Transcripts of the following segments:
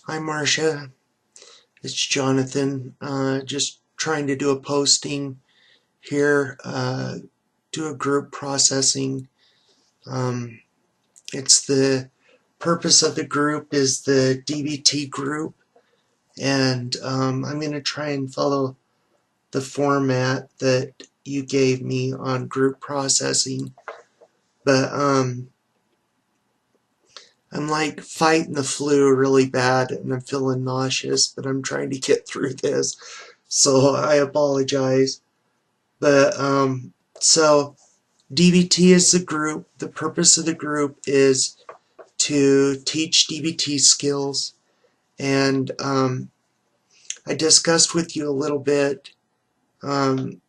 Hi Marcia, it's Jonathan. Just trying to do a posting here, do a group processing. Um, it's the purpose of the group is the DBT group, and I'm going to try and follow the format that you gave me on group processing. But I'm like fighting the flu really bad, and I'm feeling nauseous, but I'm trying to get through this, so I apologize. But so DBT is the group. The purpose of the group is to teach DBT skills, and I discussed with you a little bit um,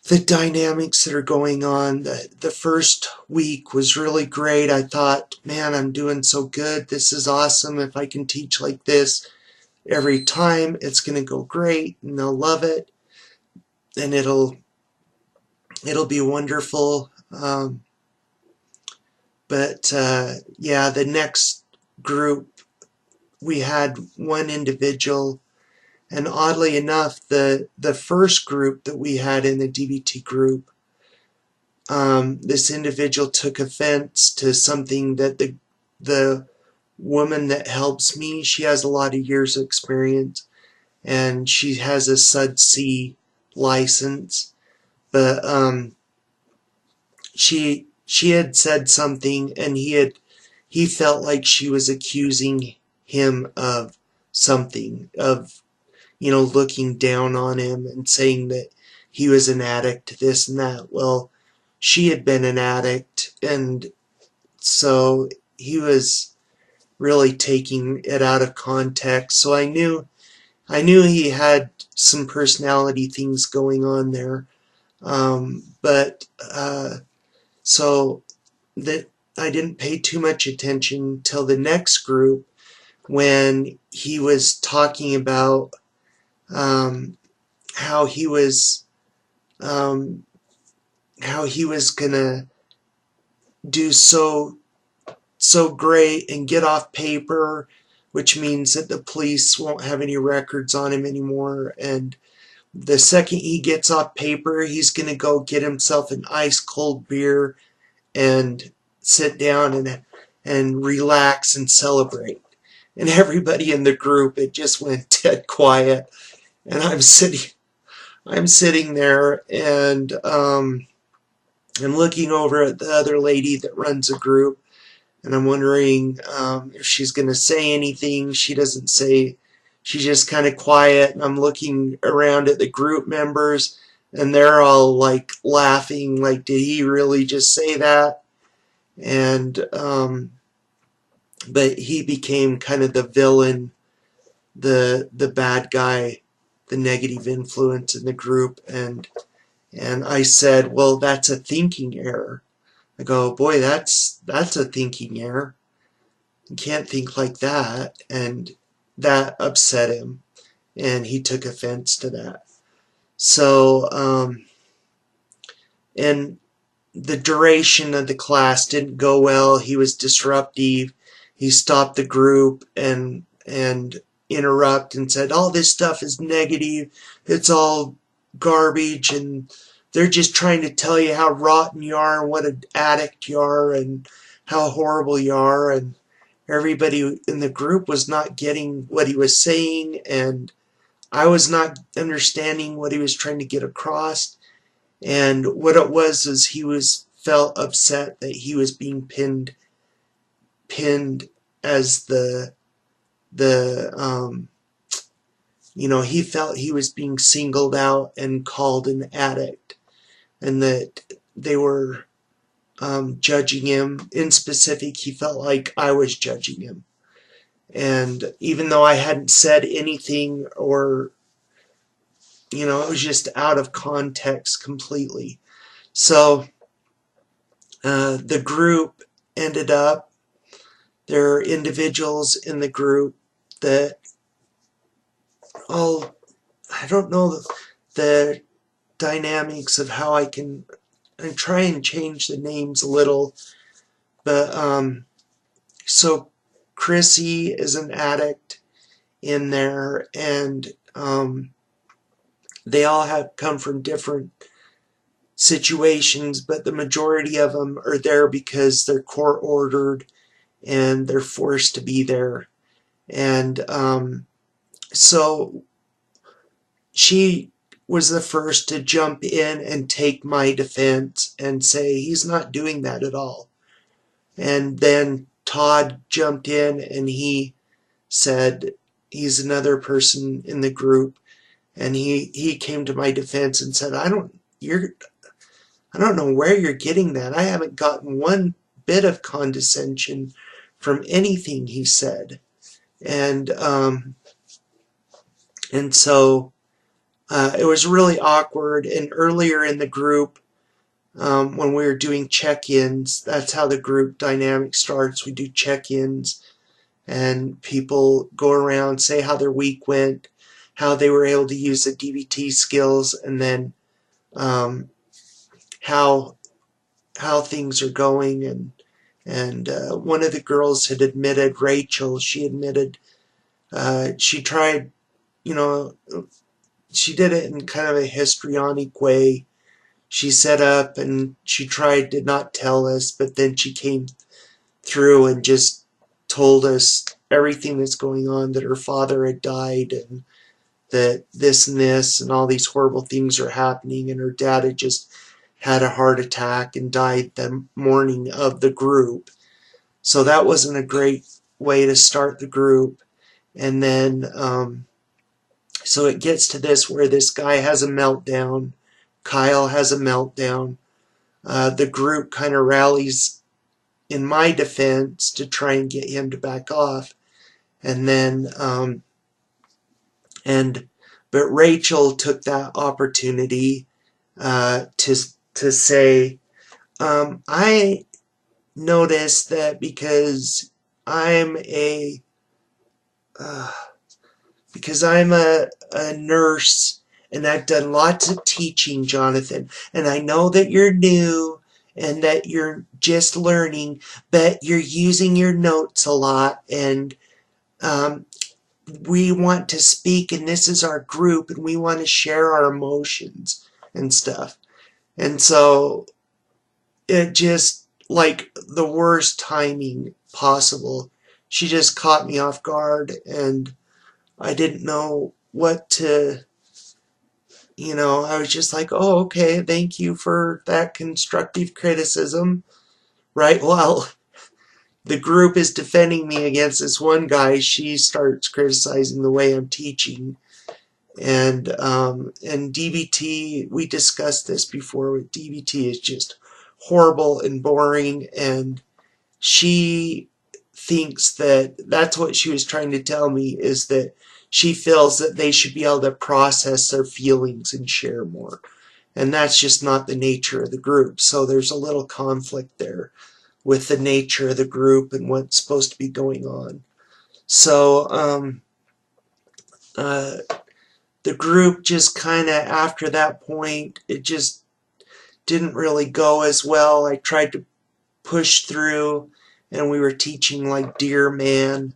the dynamics that are going on. The first week was really great. I thought, man, I'm doing so good. This is awesome. If I can teach like this every time, it's going to go great, and they'll love it, and it'll be wonderful. But yeah, the next group, we had one individual, and oddly enough, the first group that we had in the DBT group, this individual took offense to something that the woman that helps me, she has a lot of years of experience, and she has a Sud C license, but she had said something, and he felt like she was accusing him of something, of, looking down on him and saying that he was an addict, this and that. Well, she had been an addict, and so he was really taking it out of context. So I knew he had some personality things going on there. But so that I didn't pay too much attention till the next group, when he was talking about um, how he was um, gonna do so great and get off paper, which means that the police won't have any records on him anymore. And the second he gets off paper, he's gonna go get himself an ice cold beer and sit down and relax and celebrate. And everybody in the group, it just went dead quiet. And I'm sitting there, and I'm looking over at the other lady that runs a group, and I'm wondering if she's going to say anything. She doesn't say. She's just kind of quiet, and I'm looking around at the group members, and they're all like laughing, like, did he really just say that? And but he became kind of the villain, the bad guy, the negative influence in the group. And I said, well, that's a thinking error. I go, boy, that's a thinking error. You can't think like that. And that upset him, and he took offense to that. So and the duration of the class didn't go well. He was disruptive. He stopped the group and interrupt and said, all this stuff is negative. It's all garbage, and they're just trying to tell you how rotten you are and what an addict you are and how horrible you are. And everybody in the group was not getting what he was saying, and I was not understanding what he was trying to get across. And what it was is he felt upset that he was being pinned as the he felt he was being singled out and called an addict, and that they were judging him. In specific, he felt like I was judging him. And even though I hadn't said anything, or, it was just out of context completely. So the group ended up, there are individuals in the group that all, I don't know the dynamics of how I try and change the names a little, but so Chrissy is an addict in there, and they all have come from different situations, but the majority of them are there because they're court ordered and they're forced to be there. And so she was the first to jump in and take my defense and say he's not doing that at all. And then Todd jumped in and he said he's another person in the group, and he came to my defense and said, I don't know where you're getting that. I haven't gotten one bit of condescension from anything he said. And so it was really awkward. And earlier in the group, when we were doing check-ins, that's how the group dynamic starts. We do check-ins, and people go around, say how their week went, how they were able to use the DBT skills, and then how things are going. And one of the girls had admitted, Rachel, she admitted she tried, she did it in kind of a histrionic way. She set up and she tried to not tell us, but then she came through and just told us everything that's going on, that her father had died and that this and this and all these horrible things are happening, and her dad had just had a heart attack and died the morning of the group. So that wasn't a great way to start the group. And then so it gets to this where this guy has a meltdown, Kyle has a meltdown. The group kind of rallies in my defense to try and get him to back off. And then but Rachel took that opportunity to say, I noticed that because I'm a nurse and I've done lots of teaching, Jonathan, and I know that you're new and that you're just learning, but you're using your notes a lot, and we want to speak, and this is our group, and we want to share our emotions and stuff. And so it just, like, the worst timing possible. She just caught me off guard, and I didn't know what to, I was just like, oh, okay, thank you for that constructive criticism. Right? Well, the group is defending me against this one guy. She starts criticizing the way I'm teaching. And DBT, we discussed this before, but DBT is just horrible and boring, and she thinks that that's what she was trying to tell me, is that she feels that they should be able to process their feelings and share more. And that's just not the nature of the group. So there's a little conflict there with the nature of the group and what's supposed to be going on. So the group just kind of, after that point, it just didn't really go as well. I tried to push through, and we were teaching like Dear Man,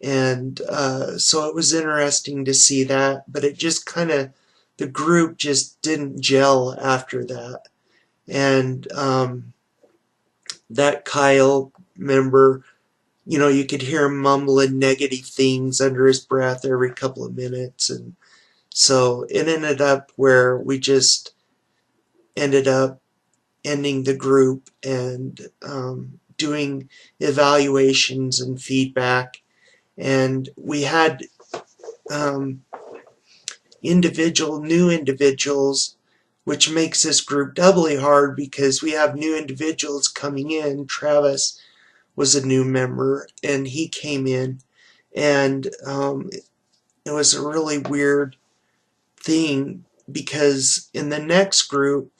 and so it was interesting to see that, but it just kind of, the group just didn't gel after that. And that Kyle member, you could hear him mumbling negative things under his breath every couple of minutes, and so it ended up where we just ended up ending the group and doing evaluations and feedback. And we had new individuals, which makes this group doubly hard because we have new individuals coming in. Travis was a new member, and he came in, and it was a really weird thing because in the next group,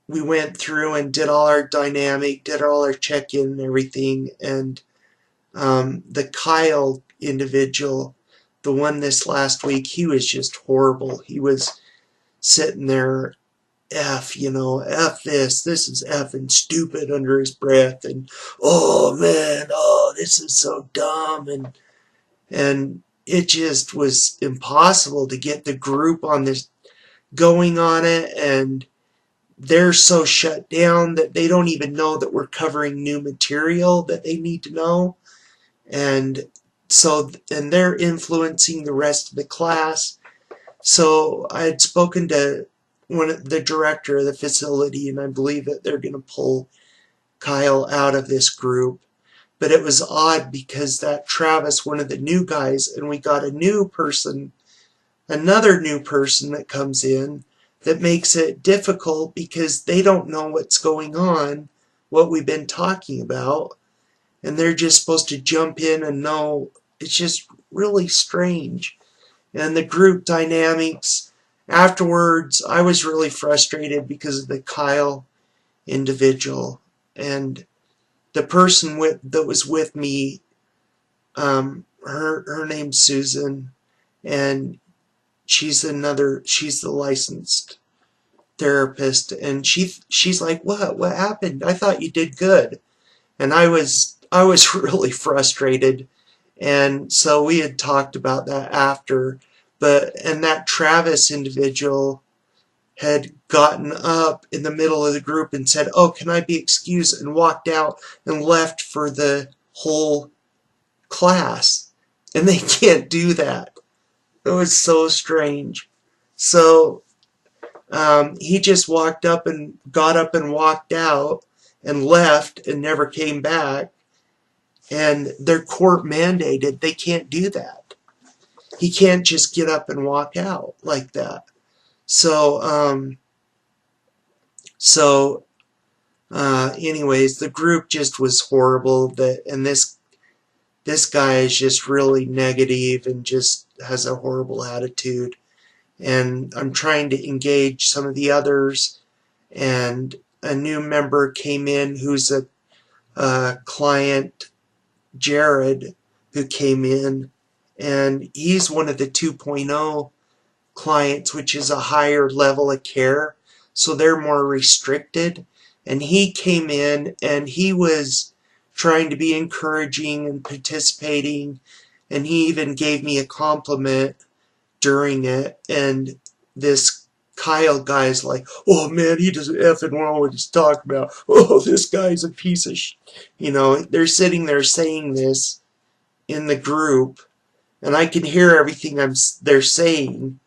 we went through and did all our dynamic, did all our check-in and everything, and the Kyle individual, the one this last week, he was just horrible. He was sitting there, F this is effing stupid under his breath, and oh man, oh this is so dumb, and it just was impossible to get the group on this going on it, and they're so shut down that they don't even know that we're covering new material that they need to know. And and they're influencing the rest of the class. So I had spoken to the director of the facility, and I believe that they're going to pull Kyle out of this group. But it was odd because that Travis, one of the new guys, and we got a new person, another new person that comes in, that makes it difficult because they don't know what's going on, what we've been talking about, and they're just supposed to jump in and know. It's just really strange. And the group dynamics, afterwards, I was really frustrated because of the Kyle individual. And the person that was with me, her name's Susan, and she's the licensed therapist, and she's like, what happened? I thought you did good. And I was really frustrated, and so we had talked about that after. And that Travis individual had gotten up in the middle of the group and said, oh, can I be excused, and walked out and left for the whole class. And they can't do that. It was so strange. So he just got up and walked out and left and never came back. And they're court mandated. They can't do that. He can't just get up and walk out like that. So, anyways, the group just was horrible. And this guy is just really negative and just has a horrible attitude. And I'm trying to engage some of the others. And a new member came in who's a client, Jared, who came in. And he's one of the 2.0 clients, which is a higher level of care. So they're more restricted. And he came in and he was trying to be encouraging and participating. And he even gave me a compliment during it. And this Kyle guy's like, oh man, he doesn't effing know what he's talking about. Oh, this guy's a piece of they're sitting there saying this in the group, and I can hear everything they're saying.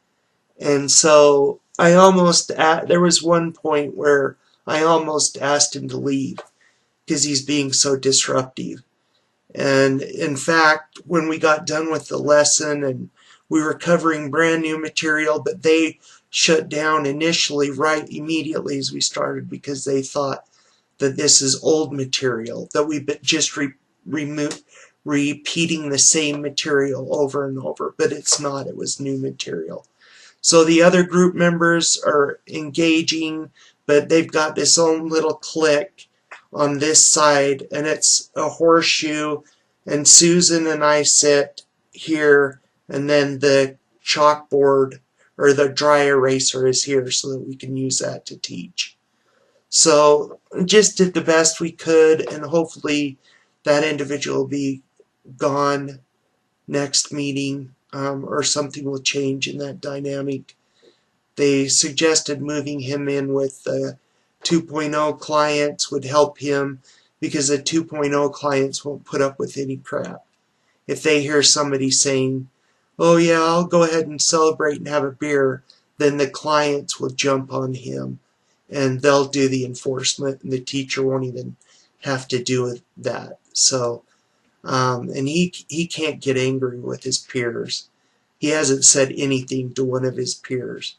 And so there was one point where I almost asked him to leave because he's being so disruptive. And in fact, when we got done with the lesson and we were covering brand new material, but they shut down initially right immediately as we started because they thought that this is old material, that we've been just repeating the same material over and over, but it's not. It was new material. So the other group members are engaging, but they've got this own little clique on this side, and it's a horseshoe, and Susan and I sit here, and then the chalkboard or the dry eraser is here so that we can use that to teach. So just did the best we could, and hopefully that individual will be gone next meeting, or something will change in that dynamic. They suggested moving him in with the 2.0 clients would help him because the 2.0 clients won't put up with any crap. If they hear somebody saying, oh yeah, I'll go ahead and celebrate and have a beer, then the clients will jump on him and they'll do the enforcement, and the teacher won't even have to do that. So, and he can't get angry with his peers. He hasn't said anything to one of his peers.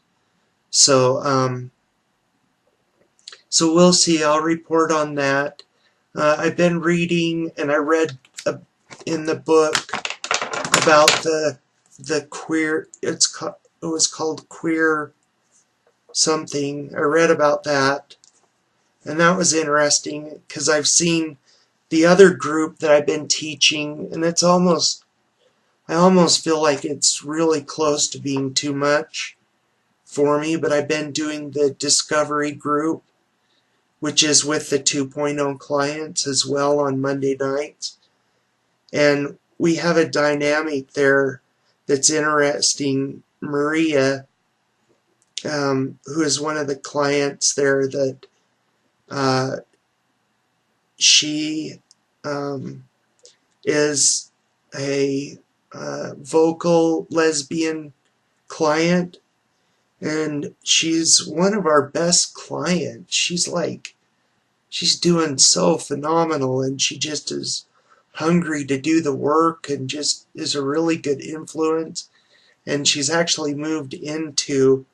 So, so we'll see. I'll report on that. I've been reading, and I read in the book about the queer. It was called Queer something. I read about that, and that was interesting because I've seen the other group that I've been teaching, and I almost feel like it's really close to being too much for me, but I've been doing the discovery group, which is with the 2.0 clients as well on Monday nights. And we have a dynamic there that's interesting. Maria, who is one of the clients there, that uh, she is a vocal lesbian client, and she's one of our best clients. She's doing so phenomenal, and she just is hungry to do the work and just is a really good influence. And she's actually moved into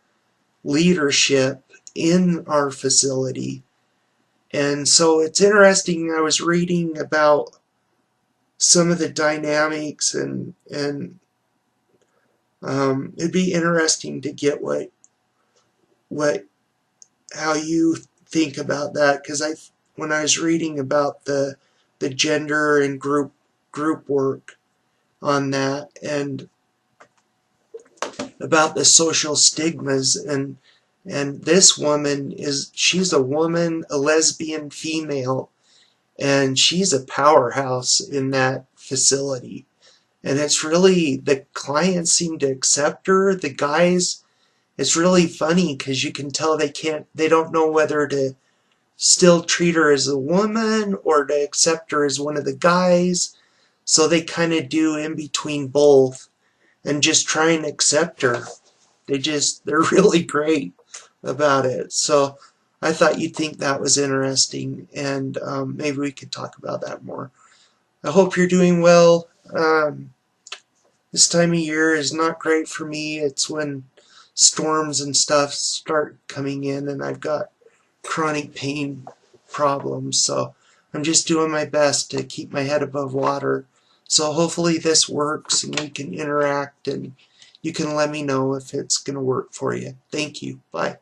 leadership in our facility. And so it's interesting. I was reading about some of the dynamics, and it'd be interesting to get what how you think about that, because when I was reading about the gender and group work on that, and about the social stigmas, and this woman she's a woman, a lesbian female, and she's a powerhouse in that facility. And it's really, the clients seem to accept her. The guys, it's really funny because you can tell they don't know whether to still treat her as a woman or to accept her as one of the guys. So they kind of do in between both and just try and accept her. They're really great about it. So I thought you'd think that was interesting, and maybe we could talk about that more. I hope you're doing well. This time of year is not great for me. It's when storms and stuff start coming in, and I've got chronic pain problems. So I'm just doing my best to keep my head above water. So hopefully this works and we can interact, and you can let me know if it's going to work for you. Thank you. Bye.